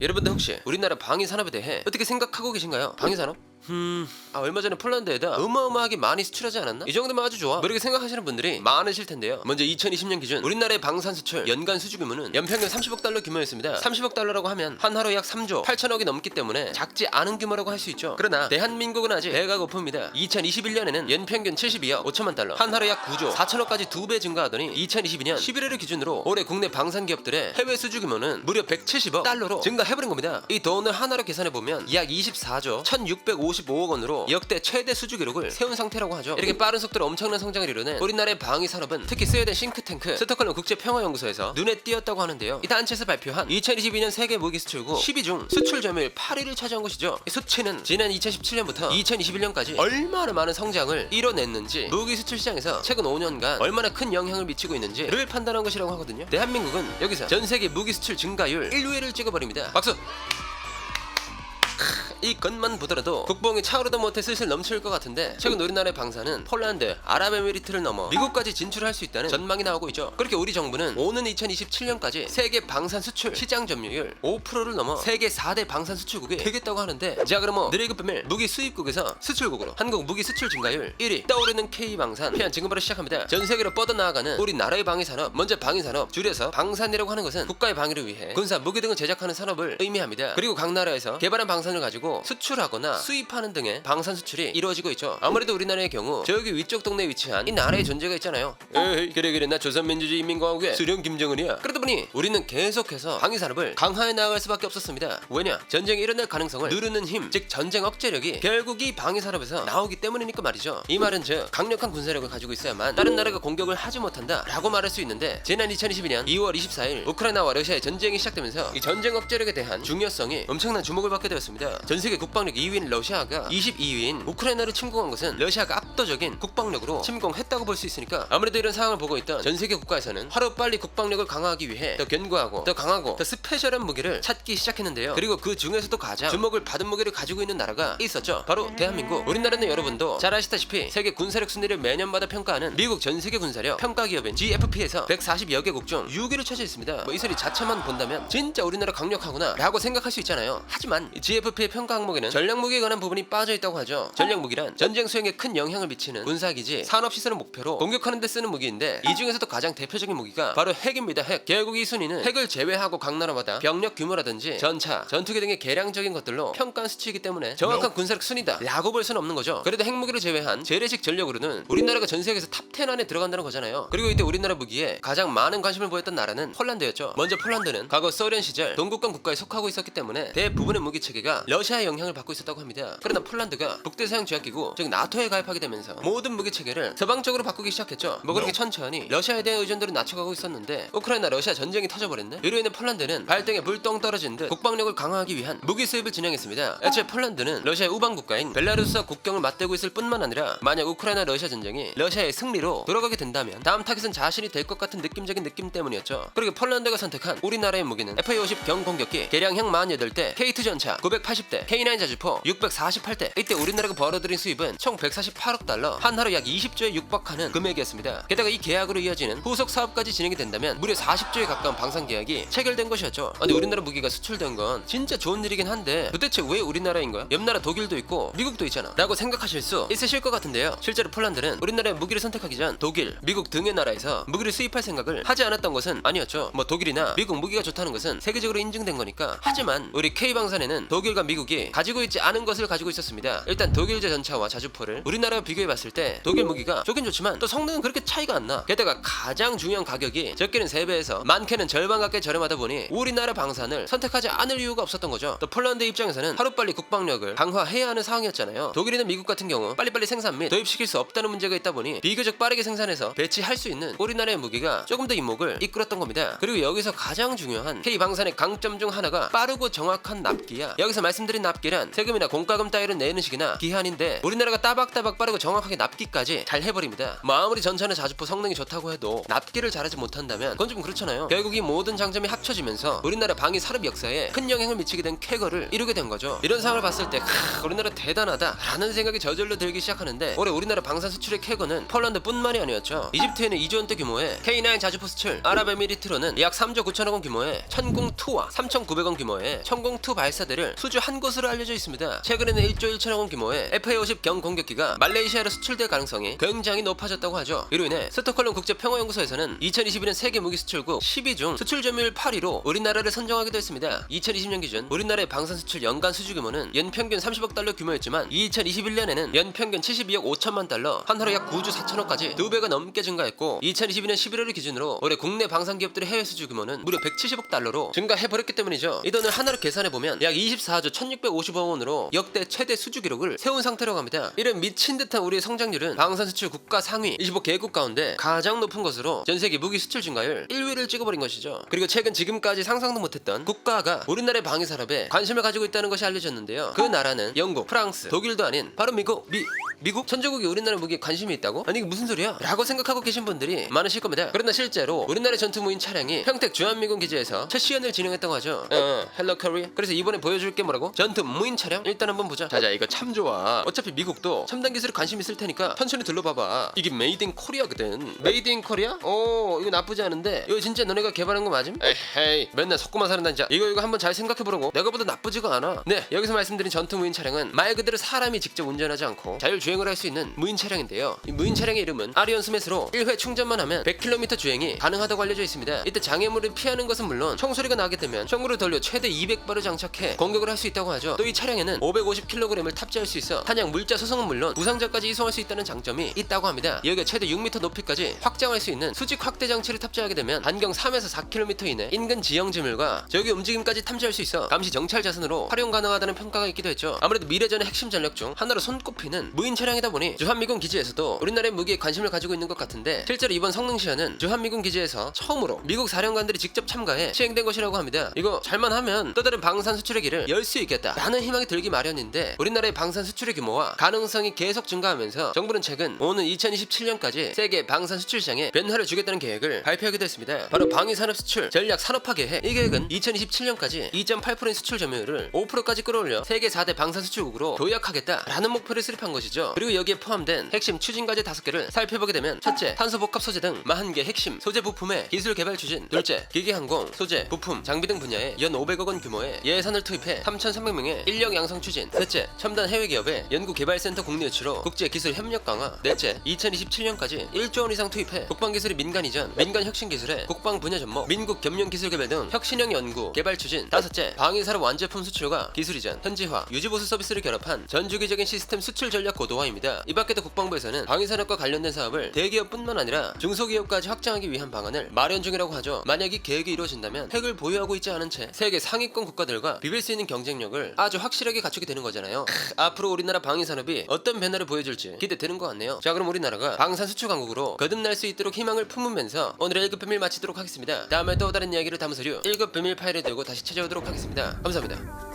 여러분들 혹시 우리나라 방위산업에 대해 어떻게 생각하고 계신가요? 방위산업? 얼마 전에 폴란드에다 어마어마하게 많이 수출하지 않았나? 이 정도면 아주 좋아. 이렇게 생각하시는 분들이 많으실 텐데요. 먼저 2020년 기준 우리나라의 방산 수출 연간 수주 규모는 연평균 30억 달러 규모였습니다. 30억 달러라고 하면 한 하루 약 3조 8천억이 넘기 때문에 작지 않은 규모라고 할 수 있죠. 그러나 대한민국은 아직 배가 고픕니다. 2021년에는 연평균 72억 5천만 달러, 한 하루 약 9조 4천억까지 2배 증가하더니 2022년 11월을 기준으로 올해 국내 방산 기업들의 해외 수주 규모는 무려 170억 달러로 증가해버린 겁니다. 이 돈을 하나로 계산해보면 약 24조 1655억 원으로 역대 최대 수주 기록을 세운 상태라고 하죠. 이렇게 빠른 속도로 엄청난 성장을 이루는 우리나라의 방위 산업은 특히 스웨덴 싱크탱크 스톡홀름 국제평화연구소에서 눈에 띄었다고 하는데요. 이 단체에서 발표한 2022년 세계 무기 수출국 10위 중 수출 점유율 8위를 차지한 것이죠. 이 수치는 지난 2017년부터 2021년까지 얼마나 많은 성장을 이뤄냈는지, 무기 수출 시장에서 최근 5년간 얼마나 큰 영향을 미치고 있는지를 판단한 것이라고 하거든요. 대한민국은 여기서 전 세계 무기 수출 증가율 1위를 찍어버립니다. 박수! 이것만 보더라도 국뽕이 차오르다 못해 슬슬 넘칠 것 같은데, 최근 우리나라의 방산은 폴란드, 아랍에미리트를 넘어 미국까지 진출할 수 있다는 전망이 나오고 있죠. 그렇게 우리 정부는 오는 2027년까지 세계 방산 수출 시장 점유율 5%를 넘어 세계 4대 방산 수출국이 되겠다고 하는데, 자 그럼 늘 급배밀 무기 수입국에서 수출국으로 한국 무기 수출 증가율 1위 떠오르는 K방산 피한 지금 바로 시작합니다. 전 세계로 뻗어나가는 우리나라의 방위산업, 먼저 방위산업 줄여서 방산이라고 하는 것은 국가의 방위를 위해 군사 무기 등을 제작하는 산업을 의미합니다. 그리고 각 나라에서 개발한 방산을 가지고 수출하거나 수입하는 등의 방산 수출이 이루어지고 있죠. 아무래도 우리나라의 경우 저기 위쪽 동네에 위치한 이 나라의 존재가 있잖아요. 에이 그래 나 조선민주주의인민공화국의 수령 김정은이야. 그러다 보니 우리는 계속해서 방위산업을 강화해 나갈 수밖에 없었습니다. 왜냐? 전쟁이 일어날 가능성을 누르는 힘, 즉 전쟁 억제력이 결국 이 방위산업에서 나오기 때문이니까 말이죠. 이 말은 즉 강력한 군사력을 가지고 있어야만 다른 나라가 공격을 하지 못한다 라고 말할 수 있는데, 지난 2022년 2월 24일 우크라이나와 러시아의 전쟁이 시작되면서 이 전쟁 억제력에 대한 중요성이 엄청난 주목을 받게 되었습니다. 전 세계 국방력 2위인 러시아가 22위인 우크라이나를 침공한 것은 러시아가 압도적인 국방력으로 침공했다고 볼 수 있으니까, 아무래도 이런 상황을 보고 있던 전 세계 국가에서는 하루빨리 국방력을 강화하기 위해 더 견고하고 더 강하고 더 스페셜한 무기를 찾기 시작했는데요. 그리고 그 중에서도 가장 주목을 받은 무기를 가지고 있는 나라가 있었죠. 바로 대한민국. 우리나라는 여러분도 잘 아시다시피 세계 군사력 순위를 매년마다 평가하는 미국 전 세계 군사력 평가 기업인 GFP에서 140여 개국 중 6위를 차지했습니다. 이 소리 자체만 본다면 진짜 우리나라 강력하구나 라고 생각할 수 있잖아요. 하지만 이 GFP의 평가 항목에는 전략무기에 관한 부분이 빠져있다고 하죠. 전략무기란 전쟁 수행에 큰 영향을 미치는 군사기지, 산업시설을 목표로 공격하는 데 쓰는 무기인데, 이 중에서도 가장 대표적인 무기가 바로 핵입니다. 핵. 결국 이 순위는 핵을 제외하고 각 나라마다 병력 규모라든지 전차, 전투기 등의 계량적인 것들로 평가한 수치이기 때문에 정확한 군사력 순위다 라고 볼 수는 없는 거죠. 그래도 핵무기를 제외한 재래식 전력으로는 우리나라가 전 세계에서 탑10 안에 들어간다는 거잖아요. 그리고 이때 우리나라 무기에 가장 많은 관심을 보였던 나라는 폴란드였죠. 먼저 폴란드는 과거 소련 시절 동국권 국가에 속하고 있었기 때문에 대부분의 무기 체계가 러시아의 영향을 받고 있었다고 합니다. 그러나 폴란드가 북대서양조약기구 즉 나토에 가입하게 되면서 모든 무기 체계를 서방 쪽으로 바꾸기 시작했죠. 그렇게 천천히 러시아에 대한 의존도를 낮춰가고 있었는데, 우크라이나 러시아 전쟁이 터져버렸네. 이로 인해 폴란드는 발등에 불똥 떨어진 듯 국방력을 강화하기 위한 무기 수입을 진행했습니다. 애초에 폴란드는 러시아의 우방 국가인 벨라루스와 국경을 맞대고 있을 뿐만 아니라, 만약 우크라이나 러시아 전쟁이 러시아의 승리로 돌아가게 된다면 다음 타깃은 자신이 될 것 같은 느낌적인 느낌 때문이었죠. 그리고 폴란드가 선택한 우리나라의 무기는 FA-50 경공격기, 개량형 48대, K2 전차 980대, K9 자주포 648대. 이때 우리나라가 벌어들인 수입은 총 148억 달러, 한 하루 약 20조에 육박하는 금액이었습니다. 게다가 이 계약으로 이어지는 후속 사업까지 진행이 된다면 무려 40조에 가까운 방산 계약이 체결된 것이었죠. 근데 우리나라 무기가 수출된 건 진짜 좋은 일이긴 한데, 도대체 왜 우리나라인 거야? 옆나라 독일도 있고 미국도 있잖아 라고 생각하실 수 있으실 것 같은데요. 실제로 폴란드는 우리나라의 무기를 선택하기 전 독일, 미국 등의 나라에서 무기를 수입할 생각을 하지 않았던 것은 아니었죠. 독일이나 미국 무기가 좋다는 것은 세계적으로 인증된 거니까. 하지만 우리 K방산에는 독일과 미국이 가지고 있지 않은 것을 가지고 있었습니다. 일단 독일제 전차와 자주포를 우리나라와 비교해봤을 때 독일 무기가 좋긴 좋지만 또 성능은 그렇게 차이가 안 나. 게다가 가장 중요한 가격이 적게는 3배에서 많게는 절반 가까이 저렴하다 보니 우리나라 방산을 선택하지 않을 이유가 없었던 거죠. 또 폴란드 입장에서는 하루빨리 국방력을 강화해야 하는 상황이었잖아요. 독일이나 미국 같은 경우 빨리빨리 생산 및 도입시킬 수 없다는 문제가 있다 보니 비교적 빠르게 생산해서 배치할 수 있는 우리나라의 무기가 조금 더 이목을 이끌었던 겁니다. 그리고 여기서 가장 중요한 K방산의 강점 중 하나가 빠르고 정확한 납기야. 여기서 여기서 말씀드린 납기란 세금이나 공과금 따위를 내는 식이나 기한인데 우리나라가 따박따박 빠르고 정확하게 납기까지 잘 해버립니다. 뭐 아무리 전차나 자주포 성능이 좋다고 해도 납기를 잘하지 못한다면 그건 좀 그렇잖아요. 결국 이 모든 장점이 합쳐지면서 우리나라 방위 산업 역사에 큰 영향을 미치게 된 쾌거를 이루게 된 거죠. 이런 상황을 봤을 때 우리나라 대단하다 라는 생각이 저절로 들기 시작하는데 올해 우리나라 방산 수출의 쾌거는 폴란드뿐만이 아니었죠. 이집트에는 2조 원대 규모의 K9 자주포 수출, 아랍에미리트로는 약 3조 9천억 원 규모의 천공2와 3,900원 규모의 천공2 발사대를 수주 한 곳으로 알려져 있습니다. 최근에는 1조 1천억 원 규모의 FA-50 경공격기가 말레이시아로 수출될 가능성이 굉장히 높아졌다고 하죠. 이로 인해 스톡홀름 국제평화연구소에서는 2021년 세계 무기 수출국 10위 중 수출 점유율 8위로 우리나라를 선정하기도 했습니다. 2020년 기준 우리나라의 방산 수출 연간 수주 규모는 연평균 30억 달러 규모였지만 2021년에는 연평균 72억 5천만 달러, 한 하루 약 9조 4천억까지 2배가 넘게 증가했고 2022년 11월을 기준으로 올해 국내 방산 기업들의 해외 수주 규모는 무려 170억 달러로 증가해버렸기 때문이죠. 이 돈을 하나로 계산해보면 약 24조 1650억 원으로 역대 최대 수주 기록을 세운 상태라고 합니다. 이런 미친 듯한 우리의 성장률은 방산 수출 국가 상위 25개국 가운데 가장 높은 것으로 전세계 무기 수출 증가율 1위를 찍어버린 것이죠. 그리고 최근 지금까지 상상도 못했던 국가가 우리나라의 방위 산업에 관심을 가지고 있다는 것이 알려졌는데요. 그 나라는 영국, 프랑스, 독일도 아닌 바로 미국? 전조국이 우리나라 무기에 관심이 있다고? 아니 이게 무슨 소리야? 라고 생각하고 계신 분들이 많으실 겁니다. 그러나 실제로 우리나라의 전투 무인 차량이 평택 주한미군 기지에서 첫 시연을 진행했다고 하죠. 헬로 코리아. 그래서 이번에 보여줄 게 뭐라고? 전투 무인 차량? 일단 한번 보자. 자자, 이거 참 좋아. 어차피 미국도 첨단 기술에 관심 있을 테니까 천천히 둘러봐봐. 이게 메이드 인 코리아거든. 메이드 인 코리아? 오, 이거 나쁘지 않은데 이거 진짜 너네가 개발한 거 맞음? 에헤이, 맨날 속고만 사는다 진짜. 이거 한번 잘 생각해보라고. 내가 보다 나쁘지가 않아. 네, 여기서 말씀드린 전투 무인 차량은 말 그대로 사람이 직접 운전하지 않고 자율주행을 할 수 있는 무인 차량인데요. 이 무인 차량의 이름은 아리온 스매스로 1회 충전만 하면 100km 주행이 가능하다고 알려져 있습니다. 이때 장애물을 피하는 것은 물론 총소리가 나게 되면 총구를 돌려 최대 200발을 장착해 공격을 할 수 있다고 하죠. 또 이 차량에는 550kg을 탑재할 수 있어 탄약 물자 소성은 물론 부상자까지 이송할 수 있다는 장점이 있다고 합니다. 여기에 최대 6m 높이까지 확장할 수 있는 수직 확대 장치를 탑재하게 되면 반경 3에서 4km 이내 인근 지형 지물과 저기 움직임까지 탐지할 수 있어 감시 정찰 자산으로 활용 가능하다는 평가가 있기도 했죠. 아무래도 미래전의 핵심 전력 중 하나로 손꼽히는 무인 차량이다 보니 주한미군 기지에서도 우리나라의 무기에 관심을 가지고 있는 것 같은데 실제로 이번 성능 시연은 주한미군 기지에서 처음으로 미국 사령관들이 직접 참가해 시행된 것이라고 합니다. 이거 잘만 하면 또 다른 방산 수출의 길을 열 수 있겠다 라는 희망이 들기 마련인데 우리나라의 방산 수출의 규모와 가능성이 계속 증가하면서 정부는 최근 오는 2027년까지 세계 방산 수출 시장에 변화를 주겠다는 계획을 발표하기도 했습니다. 바로 방위산업 수출 전략 산업화 계획. 이 계획은 2027년까지 2.8%인 수출 점유율을 5%까지 끌어올려 세계 4대 방산 수출국으로 도약하겠다라는 목표를 수립한 것이죠. 그리고 여기에 포함된 핵심 추진 과제 5개를 살펴보게 되면 첫째, 탄소 복합 소재 등 40개 핵심 소재 부품의 기술 개발 추진. 둘째, 기계 항공, 소재, 부품, 장비 등 분야에 연 500억 원 규모의 예산을 투입해 3,300명의 인력 양성 추진. 셋째, 첨단 해외 기업의 연구 개발센터 국내 유치로 국제 기술 협력 강화. 넷째, 2027년까지 1조 원 이상 투입해 국방 기술이 민간 이전, 민간 혁신 기술에 국방 분야 접목, 민국 겸용 기술 개발 등 혁신형 연구 개발 추진. 다섯째, 방위 산업 완제품 수출과 기술 이전, 현지화, 유지 보수 서비스를 결합한 전주기적인 시스템 수출 전략 고도화입니다. 이 밖에도 국방부에서는 방위 산업과 관련된 사업을 대기업뿐만 아니라 중소기업까지 확장하기 위한 방안을 마련 중이라고 하죠. 만약 이 계획이 이루어진다면 핵을 보유하고 있지 않은 채 세계 상위권 국가들과 비빌 수 있는 경쟁력을 아주 확실하게 갖추게 되는 거잖아요. 앞으로 우리나라 방위 산업이 어떤 변화를 보여줄지 기대되는 것 같네요. 자, 그럼 우리나라가 방산 수출 강국으로 거듭날 수 있도록 희망을 품으면서 오늘의 1급 비밀 마치도록 하겠습니다. 다음에 또 다른 이야기를 담은 서류 1급 비밀 파일에 들고 다시 찾아오도록 하겠습니다. 감사합니다.